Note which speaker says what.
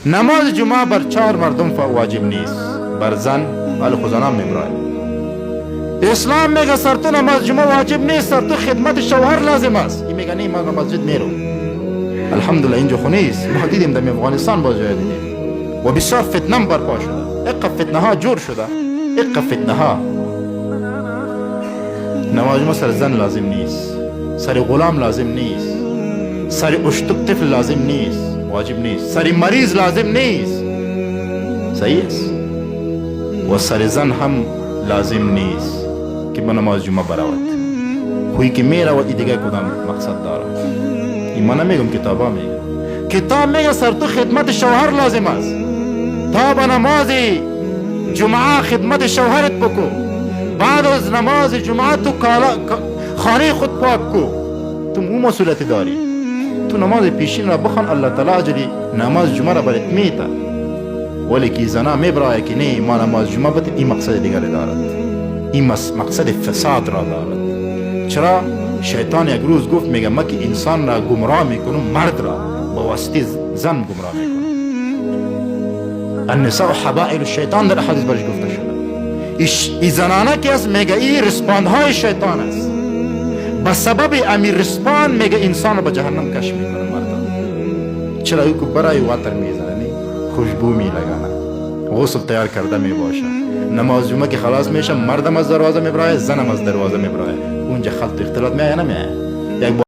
Speaker 1: نماز جمعه بر 4 مردم واجب نیست، بر زن ولی خزانه میبرای. اسلام میگه سر تو نماز جمعه واجب نیست، سر تو خدمت شوهر لازم است. این میگه نه من مسجد میرم. الحمدلله اینجا خو نیست. ما دیدیم در افغانستان باز جای دیدیم و بسیار فتنه برپا شده. اقا فتنه ها جور شده، اقا فتنه ها. نماز جمعه سر زن لازم نیست، سر غلام لازم نیست، سر اشتک طفل لازم نیست، واجب نیست، سر مریض لازم نیست، صحیح است. و سر زن هم لازم نیست که به نماز جمعه برود. خویی که میره و ای دیگه کدام مقصد داره. این من نمیگم، کتابا میگه. کتاب میگه سر تو خدمت شوهر لازم است. تا به نماز جمعه خدمت شوهرت بکو. بعد از نماز جمعه تو خانه خود پاک کو. تو مو مسئولیت داری. تو نماز پیشین را بخوان، الله تعالی اجر نماز جمعه را برات میده. ولی که زنا میبرای که نه ما نماز جمعه بده، این مقصد دیگری دارد. این مقصد فساد را دارد. چرا؟ شیطان یک روز گفت میگه ما که انسان را گمراه میکنم، مرد را با واسطه زن گمراه میکنم. النساء حبائل الشیطان در حدیث برش گفته شده. این زنانه که است میگه این رسپاندهای شیطان است. به سبب امیر رسپان میگه انسان را به جهنم کش میکنه مرد. چرا؟ او که برای واتر میزنه، خوشبو میلگانه، غسل تیار کرده میباشه. نماز جمعه که خلاص میشه، مردم از دروازه میبرای، زنم از دروازه میبرای. اونجا خلط اختلاط میایه نمیایه؟ یک